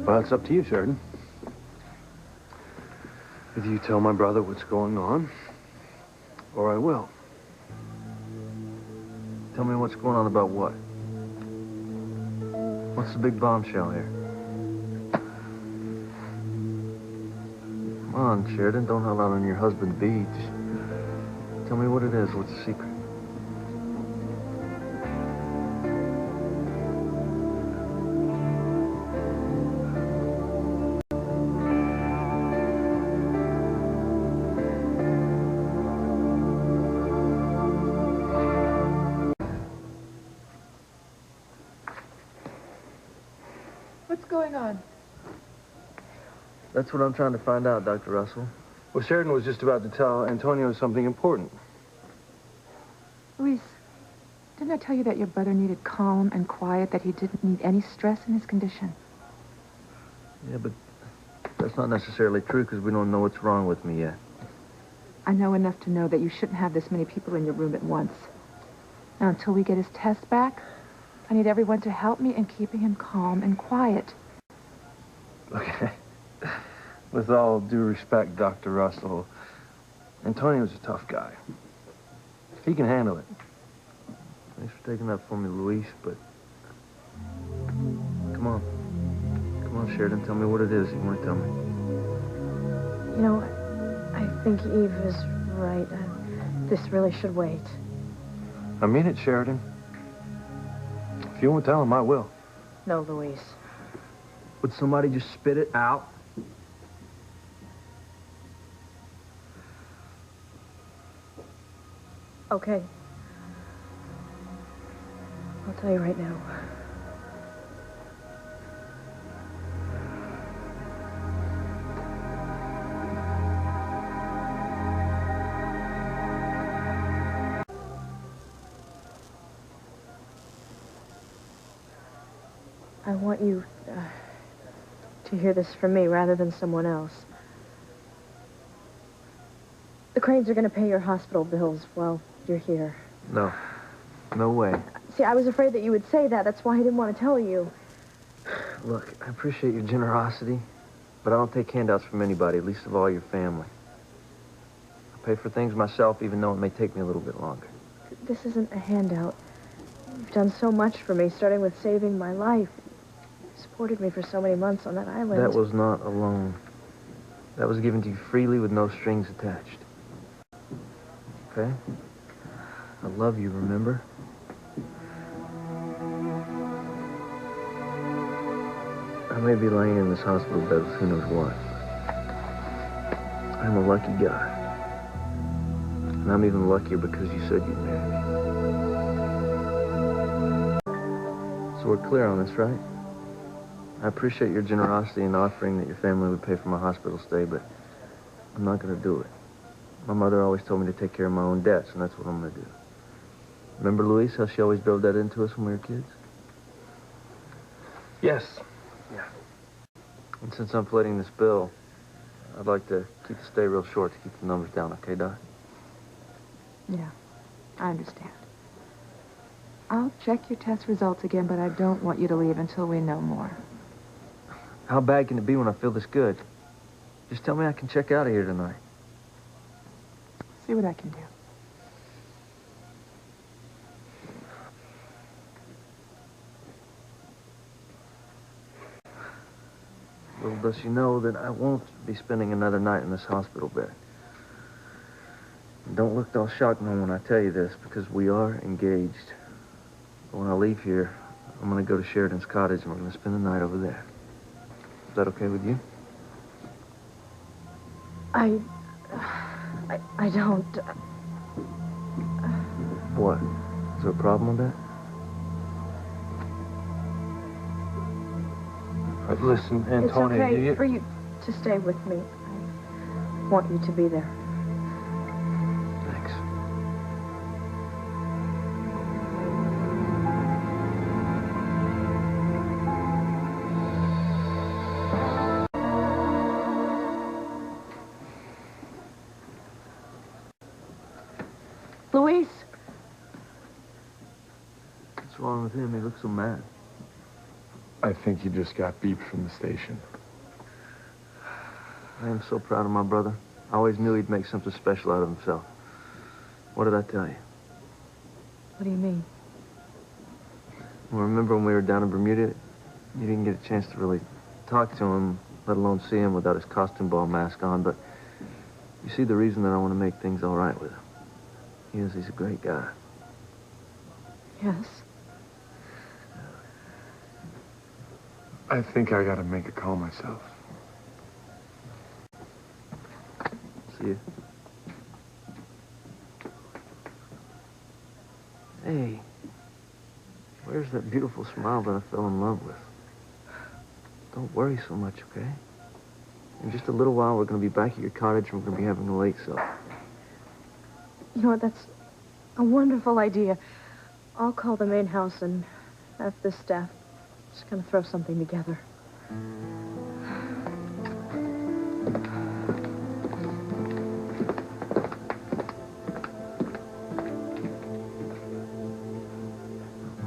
Well, it's up to you, Sheridan. Either you tell my brother what's going on, or I will. Tell me what's going on about what? What's the big bombshell here? Come on, Sheridan, don't hold out on your husband to be. Just tell me what it is. What's the secret? What's going on? That's what I'm trying to find out, Dr. Russell. Well, Sheridan was just about to tell Antonio something important. Luis, didn't I tell you that your brother needed calm and quiet, that he didn't need any stress in his condition? Yeah, but that's not necessarily true because we don't know what's wrong with me yet. I know enough to know that you shouldn't have this many people in your room at once. Now, until we get his test back, I need everyone to help me in keeping him calm and quiet. Okay. With all due respect, Dr. Russell, Antonio's a tough guy. He can handle it. Thanks for taking that for me, Luis, but... Come on. Come on, Sheridan, tell me what it is you want to tell me. You know, I think Eve is right. This really should wait. I mean it, Sheridan. If you won't tell him, I will. No, Luis. Would somebody just spit it out? Okay. I'll tell you right now. I want you to hear this from me rather than someone else. The Cranes are going to pay your hospital bills while you're here. No. No way. See, I was afraid that you would say that. That's why I didn't want to tell you. Look, I appreciate your generosity, but I don't take handouts from anybody, least of all your family. I pay for things myself, even though it may take me a little bit longer. This isn't a handout. You've done so much for me, starting with saving my life. You supported me for so many months on that island. That was not a loan. That was given to you freely with no strings attached. Okay? I love you, remember? I may be laying in this hospital bed with who knows what. I'm a lucky guy. And I'm even luckier because you said you'd marry me. So we're clear on this, right? I appreciate your generosity in offering that your family would pay for my hospital stay, but I'm not going to do it. My mother always told me to take care of my own debts, and that's what I'm going to do. Remember, Luis, how she always drove that into us when we were kids? Yes. Yeah. And since I'm footing this bill, I'd like to keep the stay real short to keep the numbers down, okay, Doc? Yeah, I understand. I'll check your test results again, but I don't want you to leave until we know more. How bad can it be when I feel this good? Just tell me I can check out of here tonight. See what I can do. Little does she know that I won't be spending another night in this hospital bed. And don't look all shocked, man, when I tell you this, because we are engaged. But when I leave here, I'm going to go to Sheridan's cottage, and we're going to spend the night over there. Is that okay with you? I don't... What? Is there a problem with that? Listen, Antonio, it's okay for you to stay with me. I want you to be there. Thanks. Luis? What's wrong with him? He looks so mad. I think he just got beeped from the station. I am so proud of my brother. I always knew he'd make something special out of himself. What did I tell you? What do you mean? Well, remember when we were down in Bermuda? You didn't get a chance to really talk to him, let alone see him without his costume ball mask on, but you see the reason that I want to make things all right with him. He's a great guy. Yes. I think I gotta make a call myself. See you. Hey, where's that beautiful smile that I fell in love with? Don't worry so much, okay? In just a little while, we're going to be back at your cottage and we're going to be having a late supper. You know what? That's a wonderful idea. I'll call the main house and have the staff just gonna throw something together.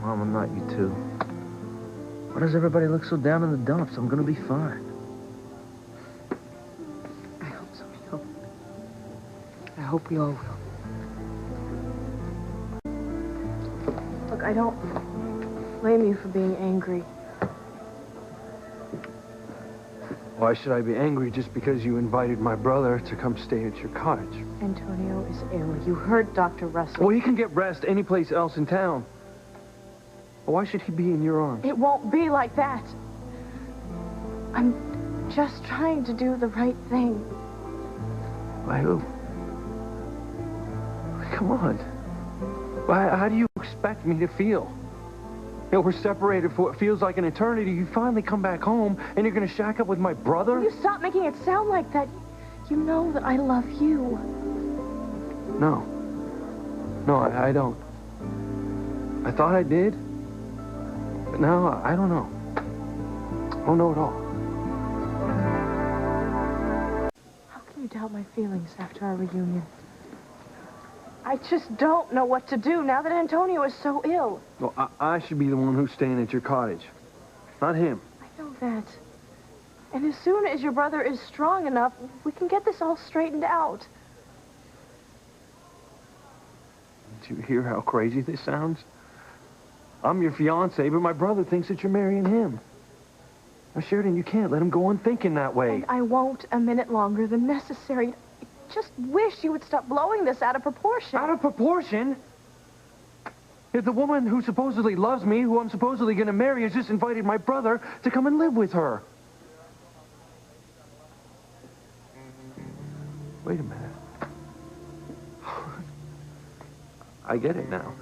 Mama, not you too. Why does everybody look so down in the dumps? I'm gonna be fine. I hope so, Neil. I hope we all will. Look, I don't blame you for being angry. Why should I be angry just because you invited my brother to come stay at your cottage? Antonio is ill. You heard Dr. Russell. Well, he can get rest anyplace else in town. Why should he be in your arms? It won't be like that. I'm just trying to do the right thing. By who? Come on. How do you expect me to feel? You know, we're separated for what feels like an eternity. You finally come back home, and you're going to shack up with my brother? Will you stop making it sound like that? You know that I love you. No. No, I don't. I thought I did. But now, I don't know. I don't know at all. How can you doubt my feelings after our reunion? I just don't know what to do now that Antonio is so ill. Well, I should be the one who's staying at your cottage, not him. I know that. And as soon as your brother is strong enough, we can get this all straightened out. Do you hear how crazy this sounds? I'm your fiancé, but my brother thinks that you're marrying him. Now, Sheridan, you can't let him go on thinking that way. And I won't a minute longer than necessary. I just wish you would stop blowing this out of proportion. Out of proportion? If the woman who supposedly loves me, who I'm supposedly going to marry, has just invited my brother to come and live with her. Wait a minute. I get it now.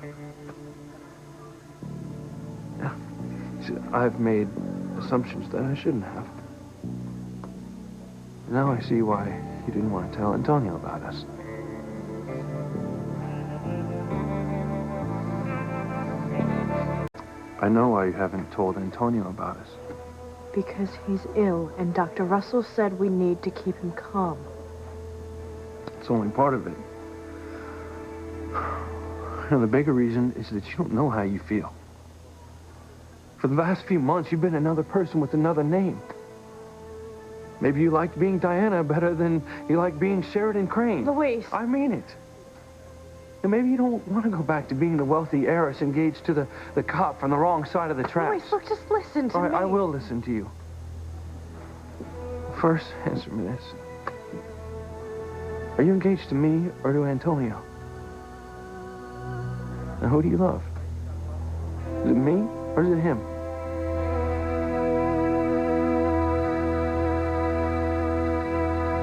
Yeah. See, I've made assumptions that I shouldn't have. Now I see why you didn't want to tell Antonio about us. I know why you haven't told Antonio about us. Because he's ill, and Dr. Russell said we need to keep him calm. It's only part of it. And the bigger reason is that you don't know how you feel. For the last few months, you've been another person with another name. Maybe you liked being Diana better than you like being Sheridan Crane. Luis. I mean it. And maybe you don't want to go back to being the wealthy heiress engaged to the cop from the wrong side of the tracks. Luis, look, just listen to All right, me. I will listen to you. First, answer me this. Are you engaged to me or to Antonio? Now, who do you love? Is it me or is it him?